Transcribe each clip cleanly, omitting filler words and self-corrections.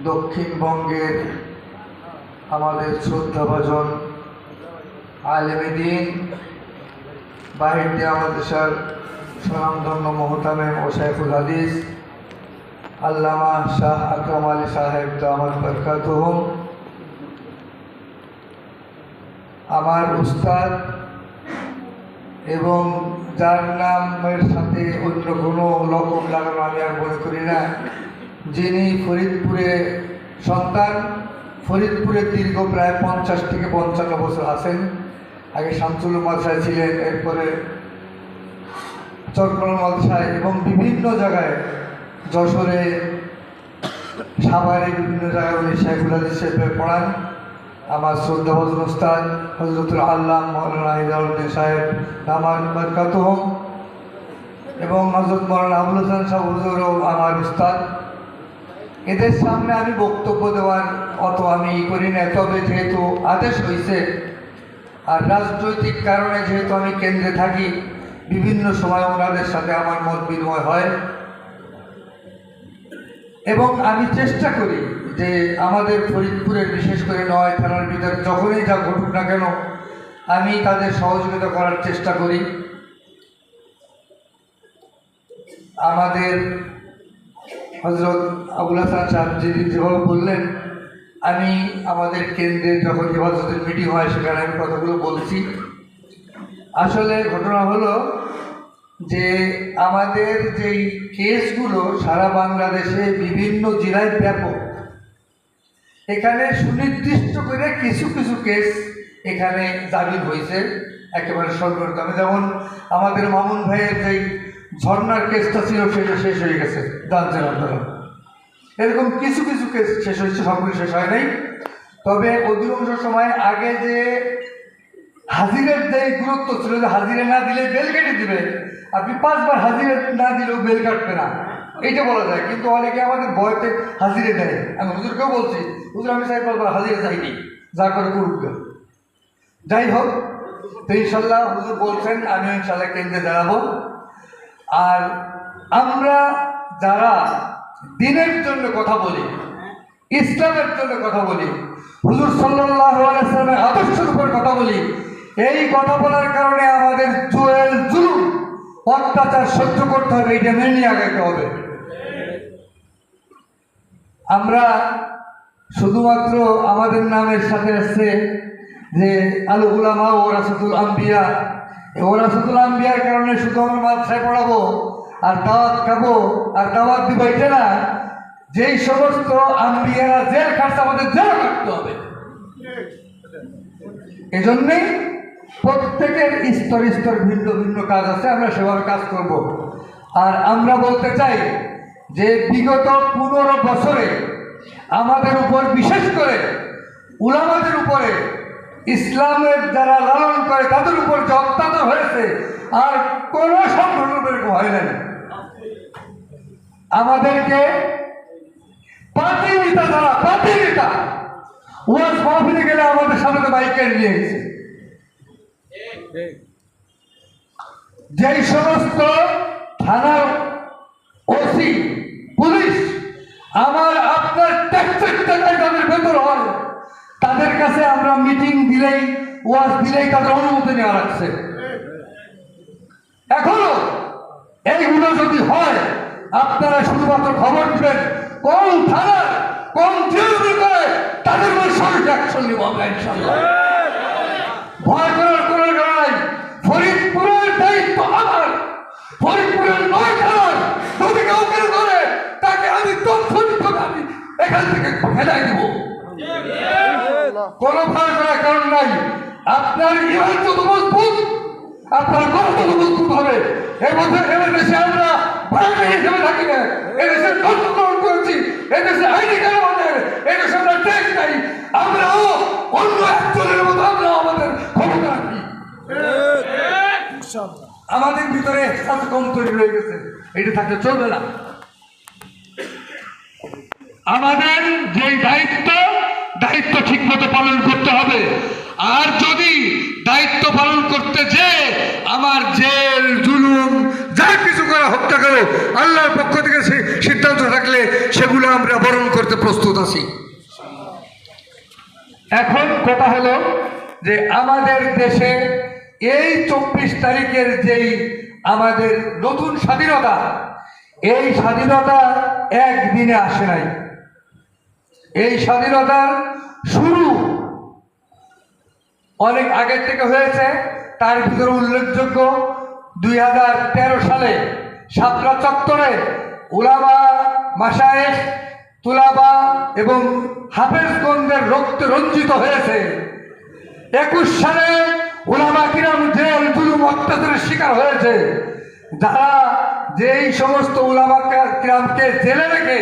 দক্ষিণবঙ্গের আমাদের শ্রদ্ধাভাজন আলেমে দ্বীন বাহির দিয়ে আমাদের স্বনামধন্য মোহতামেম ও শাইখুল হাদিস আল্লামা শাহ আকরাম আলী সাহেব দামাত বরকাতুহুম, আমার উস্তাদ এবং যার নামের সাথে অন্য কোনো লকব লাগানো আমি আর মনে করি না, যিনি ফরিদপুরে সন্তান, ফরিদপুরে দীর্ঘ প্রায় 50 থেকে 55 বছর আছেন। আগে শামসুল মাদ্রাসায় ছিলেন, এরপরে চট্টগ্রাম মাদ্রাসায় এবং বিভিন্ন জায়গায়, যশোরে, সাভারে বিভিন্ন জায়গায় উনি শাইখুল হাদিস হিসেবে পড়ান। আমার শ্রদ্ধাভাজন উস্তাদ হযরতুল আল্লাম মাওলানা ইজাজউদ্দিন সাহেব দামাত বরকাতুহুম এবং হযরত মাওলানা আবুল হাসান সাহেব হুজুরও আমার উস্তাদ। এদের সামনে আমি বক্তব্য দেওয়ার অত আমি করি না, তবে যেহেতু আদেশ হয়েছে আর রাজনৈতিক কারণে যেহেতু আমি কেন্দ্রে থাকি, বিভিন্ন সময় ওনাদের সাথে আমার মত বিনিময় হয় এবং আমি চেষ্টা করি যে আমাদের ফরিদপুরের বিশেষ করে নয় থানার ভিতরে যখনই যা ঘটুক না কেন আমি তাদের সহযোগিতা করার চেষ্টা করি। আমাদের হযরত আবুল হাসান সাহেব যেভাবে বললেন, আমি আমাদের কেন্দ্রে যখন হেফাজতের মিটিং হয় সেখানে আমি কথাগুলো বলছি। আসলে ঘটনা হলো যে আমাদের যেই কেসগুলো সারা বাংলাদেশে বিভিন্ন জেলায় ব্যাপক, এখানে সুনির্দিষ্ট করে কিছু কিছু কেস এখানে জামিন হয়েছে একেবারে সর্বপ্রথমে। যেমন আমাদের মামুন ভাইয়ের যেই ঝর্ণার কেসটা ছিল সেটা শেষ হয়ে গেছে জানছেন আপনারা। এরকম কিছু কিছু কেস শেষ হয়েছে, সবগুলো শেষ হয় নাই। তবে অধিকাংশ সময় আগে যে হাজিরের যে গুরুত্ব ছিল যে হাজিরে না দিলে বেল কেটে দিবে, আপনি 5 বার হাজিরে না দিলেও বেল কাটবে না, এইটা বলা যায়। কিন্তু অনেকে আমাদের ভয়তে হাজিরে দেয়। আমি হুজুরকেও বলছি, হুজুর আমি 4-5 হাজিরে চাইনি, যা করে করুক। যাই হোক, তো ইনশাল্লাহ হুজুর বলছেন, আমি ইনশাল্লাহ কেন্দ্রে দাঁড়াবো। আর আমরা যারা দিনের জন্য কথা বলি, ইসলামের জন্য কথা বলি, হুজুর সাল্লাল্লাহু আলাইহি ওয়াসাল্লামের আদর্শের উপর কথা বলি, এই কথা বলার কারণে আমাদের জুলুম অত্যাচার সহ্য করতে হবে, এইটা মেনে নিয়ে আগাইতে হবে। আমরা শুধুমাত্র আমাদের নামের সাথে আসছে যে আল উলামা ওয়ারাসাতুল আম্বিয়া, ওয়ারাসাতুল আম্বিয়ার কারণে শুধু আমরা মাদ্রাসায় পড়াবো আর দাওয়াত খাবো আর দাওয়াত দিব, এটা না। যেই সমস্ত আম্বিয়ারা জেল খাটছে আমাদের জেল কাটতে হবে। এজন্যই প্রত্যেকের স্তর স্তর ভিন্ন ভিন্ন কাজ আছে, আমরা সেভাবে কাজ করব। আর আমরা বলতে চাই যে বিগত 15 বছরে আমাদের উপর, বিশেষ করে উলামাদের উপরে, ইসলামের যারা লালন করে তাদের উপর যে অত্যাচার হয়েছে আর কোন সংগঠনের হয় না। আমাদেরকে পার্টি নেতা, যারা পার্টি নেতা, ওয়াজ মাহফিলে গেলে আমাদের সামনে বাইক কেড়ে নিয়ে গেছে। যেই সমস্ত থানার ওসি, পুলিশ আমার আপনার ট্যাক্সের টাকায় তাদের বেতন হয়, তাদের কাছে আমরা মিটিং দিলেই, ওয়াজ দিলেই তাদের অনুমতি নেওয়া লাগছে। এখনো এইগুলো যদি হয়, আপনারা শুধুমাত্র খবর দিবেন কোন থানার কোন ডিউটি করে, তাদের উপর সঠিক অ্যাকশন নিব আমরা ইনশাআল্লাহ। ভয় করার কোনো নাই। ফরিদপুরের দায়িত্ব আমার, ফরিদপুরের 9 থানার যদি কাউকে করে তাকে আমি তৎক্ষণিকভাবে আমি এখান থেকে ফেলাই দিব। কোনো ভয় করার কারণ নাই। আপনার ইমান যত মজবুত, আপনার গর্ব তত মজবুত হবে। এদেশে আমরা বাইরে হিসেবে থাকি না, এদেশে জন্মগ্রহণ করেছি, এদেশে আইনি কারণ আমাদের, এদেশে আমরা ট্যাক্স নাই, আমরাও অন্য একজনের মতো আমরা আমাদের ক্ষমতা রাখি। আমাদের ভিতরে এহসাস কম তৈরি হয়ে গেছে, এটা থাকলে চলবে না। আমাদের যে দায়িত্ব ঠিক মতো পালন করতে হবে। আর যদি দায়িত্ব পালন করতে যে আমার জেল, জুলুম, যা কিছু করা হোক না কেন, আল্লাহর পক্ষ থেকে সিদ্ধান্ত থাকলে সেগুলো আমরা বরণ করতে প্রস্তুত আছি। এখন কথা হলো যে আমাদের দেশে এই 24 তারিখের যেই আমাদের নতুন স্বাধীনতা, এই স্বাধীনতা একদিনে আসে নাই। এই স্বাধীনতার শুরু অনেক আগের থেকে হয়েছে। তার ভিতরে উল্লেখযোগ্য 2013 সালে শাপলা চত্বরে উলামা, মাশায়েখ, তুলাবা এবং হাফেজগণদের রক্তে রঞ্জিত হয়েছে। 21 সালে উলামা কিরাম জেল জুলুম অত্যাচারের শিকার হয়েছে। যারা যেই সমস্ত উলামা কিরামকে জেলে রেখে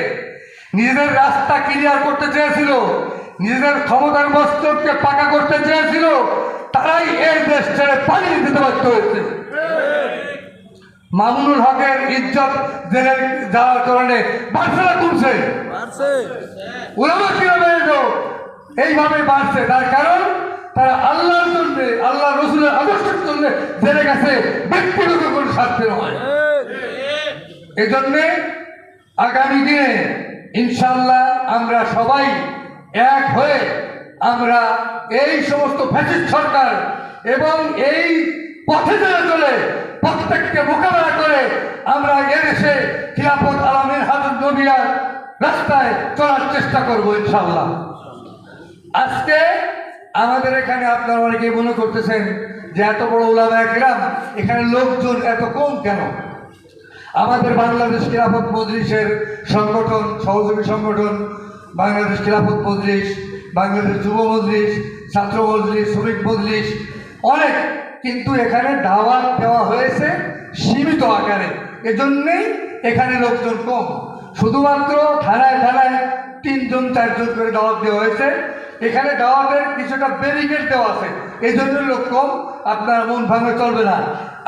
নিজেদের রাস্তা ক্লিয়ার করতে চেয়েছিল, নিজেদের ক্ষমতার মস্তককে পাকা করতে চেয়েছিল, তারাই এই দেশ ছেড়ে পালিয়ে যেতে বাধ্য হয়েছে। মামুনুল হকের ইজ্জত জেলে যাওয়ার কারণে বাড়ছে না কমছে? উলামা কিরামের এইভাবে বাড়ছে। তার কারণ তারা আল্লাহর জন্য, আল্লাহ রসুলের আদর্শের জন্য জেলে গেছে, ব্যক্তিগত কোনো স্বার্থে নয়। এজন্যে আগামী দিনে ইনশাআল্লাহ আমরা সবাই এক হয়ে আমরা এই সমস্ত ফ্যাসিস্ট সরকার এবং এই পথে যারা চলে প্রত্যেককে মোকাবেলা করে আমরা এদেশে খিলাফত আলামিন হাজরত নবিয়ার রাস্তায় চলার চেষ্টা করব ইনশাআল্লাহ। আজকে আমাদের এখানে আপনারা অনেকে মনে করতেছেন যে এত বড় উলামা কিরাম, এখানে লোকজন এত কম কেন? আমাদের বাংলাদেশ খিলাফত মজলিসের সংগঠন, সহযোগী সংগঠন বাংলাদেশ খিলাফত মজলিস, বাংলাদেশ যুব মজলিস, ছাত্র মজলিস, শ্রমিক মজলিস অনেক, কিন্তু এখানে দাওয়াত দেওয়া হয়েছে সীমিত আকারে। এজন্যেই এখানে লোকজন কম। শুধুমাত্র থানায় থানায় 3 জন 4 জন করে দাওয়াত দেওয়া হয়েছে। এখানে দাওয়াতের কিছুটা ব্যারিকেড দেওয়া আছে, এই জন্য লোক কম। আপনার মন ভাঙে চলবে না।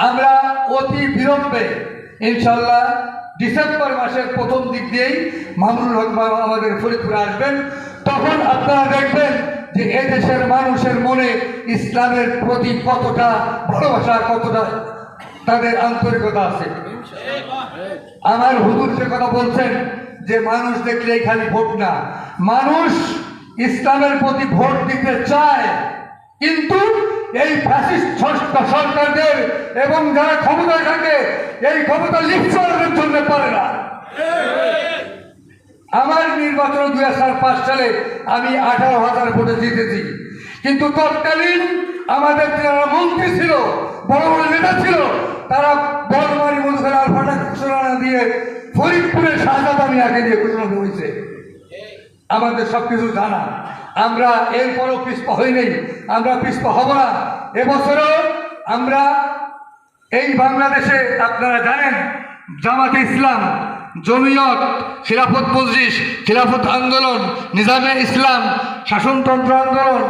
আমরা অতি বিলম্বে ইনশাল্লাহ ডিসেম্বর মাসের প্রথম দিক দিয়েই মামুনুল হক আমাদের ফরিদপুরে আসবেন। তখন আপনারা দেখবেন যে এদেশের মানুষের মনে ইসলামের প্রতি কতটা ভালোবাসা, কতটা তাদের আন্তরিকতা আছে। আমার হুজুর যে কথা বলছেন যে মানুষ দেখলেই খালি ভোট না, মানুষ ইসলামের প্রতি ভোট দিতে চায়, কিন্তু এই ফ্যাসিস্ট সরকারদের এবং যারা ক্ষমতায় থাকে এই ক্ষমতা লিপ্সার জন্য পারে না। আমার নির্বাচন 2005 সালে আমি 18,000 ভোটে জিতেছি, কিন্তু তৎকালীন আমাদের যারা মন্ত্রী ছিল, বড় বড় নেতা ছিল, তারা বড়মারি মধুসের আলফাটা ঘোষণা দিয়ে ফরিদপুরের শাহজাদ আমি আগে দিয়ে ঘোষণা হয়েছে। আমাদের সবকিছু জানা। আমরা এরপরও পিছপা হই নেই, আমরা পিছপা হব না। এবছরও আমরা এই বাংলাদেশে আপনারা জানেন জামাতে ইসলাম, জমিয়ত, খিলাফত মজলিস, খিলাফত আন্দোলন, নিজামে ইসলাম, শাসনতন্ত্র আন্দোলন,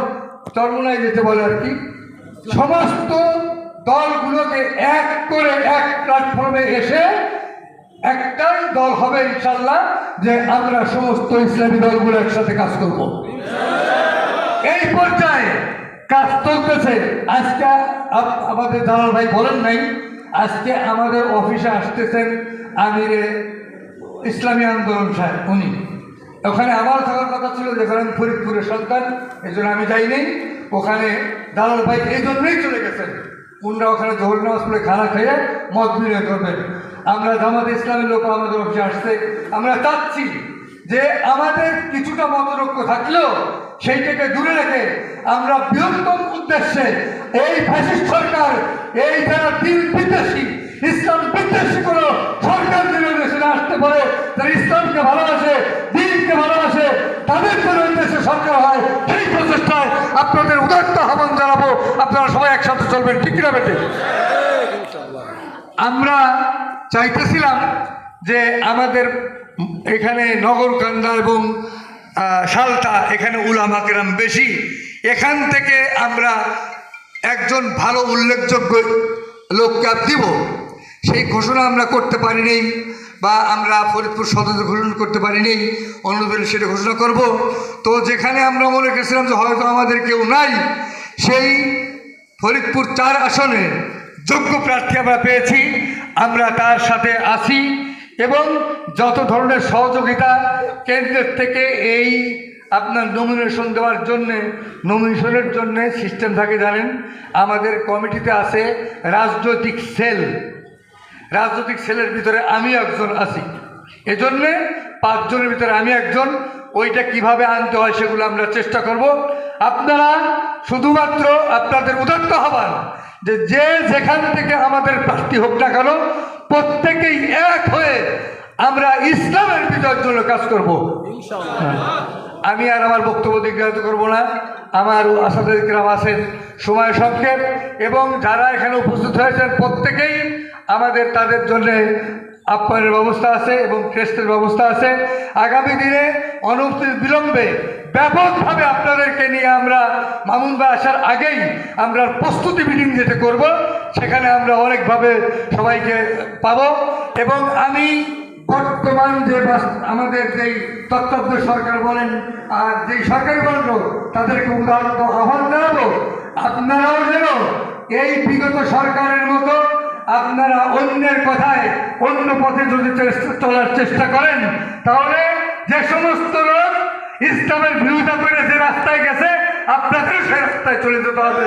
চরমোনাই যেতে বলে আর কি, সমস্ত দলগুলোকে এক করে এক প্ল্যাটফর্মে এসে একটাই দল হবে ইনশাল্লাহ, যে আমরা সমস্ত ইসলামী দলগুলো একসাথে কাজ করব। এই পর্যায়ে কাজ চলতেছে। আজকে আমাদের দালাল ভাই বলেন নাই, আজকে আমাদের অফিসে আসতেছেন আমিরে ইসলামী আন্দোলন সাহেব, উনি ওখানে আমার থাকার কথা ছিল, যেখানে আমি ফরিদপুরের সন্তান, এই জন্য আমি যাইনি। ওখানে দালাল ভাই এই জন্যই চলে গেছেন। উনরা ওখানে জোহর নামাজ পড়ে খানা খেয়ে মত বিনিয়োগ করবেন। আমরা জামাতে ইসলামের লোক আমাদের অফিসে আসছে। আমরা চাচ্ছি যে আমাদের কিছুটা মতৈক্য থাকলেও সেইটাকে দূরে রেখে আমরা বৃহত্তম উদ্দেশ্যে এই ফ্যাসিস্ট সরকার, এই যারা দিন বিদ্বেষী, ইসলাম বিদ্বেষী কোনো সরকার যেন দেশে আসতে পারে, যারা ইসলামকে ভালোবাসে, দিনকে ভালোবাসে, তাদের জন্য দেশে সরকার হয়, সেই প্রচেষ্টায় আপনাদের উদাত্ত আহ্বান জানাবো। আপনারা সবাই একসাথে চলবেন, ঠিক না বেটে? আমরা চাইতেছিলাম যে আমাদের এখানে নগরকান্দা এবং সালতা, এখানে উলামা কেরাম বেশি, এখান থেকে আমরা একজন ভালো উল্লেখযোগ্য লোককে দিব, সেই ঘোষণা আমরা করতে পারিনি, বা আমরা ফরিদপুর সদস্য ঘোষণা করতে পারিনি। অন্যদের সেটা ঘোষণা করব। তো যেখানে আমরা মনে করেছিলাম যে হয়তো আমাদের কেউ নাই, সেই ফরিদপুর 4 আসনে যোগ্য প্রার্থী আমরা পেয়েছি। আমরা তার সাথে আছি এবং যত ধরনের সহযোগিতা কেন্দ্রের থেকে এই আপনার নমিনেশনের জন্য সিস্টেম থাকে জানেন। আমাদের কমিটিতে আছে রাজনৈতিক সেলের ভিতরে আমি একজন আছি, এজন্যে 5 জনের ভিতরে আমি একজন। ওইটা কিভাবে আনতে হয় সেগুলো আমরা চেষ্টা করব। আপনারা শুধুমাত্র আপনাদের উদাত্ত হবেন যে যেখান থেকে আমাদের প্রার্থী হোক না কেন, প্রত্যেকেই এক হয়ে আমরা ইসলামের বিজয়ের জন্য কাজ করব। আমি আর আমার বক্তব্য দীর্ঘায়িত করব না। আমার আসাদের গ্রাম আছেন, সময় সংক্ষেপ, এবং যারা এখানে উপস্থিত হয়েছেন প্রত্যেকেই আমাদের তাদের জন্য আপ্যায়নের ব্যবস্থা আছে এবং ক্রেস্টের ব্যবস্থা আছে। আগামী দিনে বিলম্বে ব্যাপকভাবে আপনাদেরকে নিয়ে আমরা মামুন ভাই আসার আগেই আমরা প্রস্তুতি মিটিং যেটা করব, সেখানে আমরা অনেকভাবে সবাইকে পাবো। এবং আমি বর্তমান যে আমাদের যেই তত্ত্বাবধায়ক সরকার বলেন আর যেই সরকারি বলেন তাদেরকে উদাহরণ আহ্বান জানাবো, আপনারাও যেন এই বিগত সরকারের মতো আপনারা অন্যের কথায় অন্য পথে যদি চলার চেষ্টা করেন, তাহলে যে সমস্ত লোক ইসলামের বিরোধিতা করে যে রাস্তায় গেছে আপনাদেরও সেই রাস্তায় চলে যেতে হবে।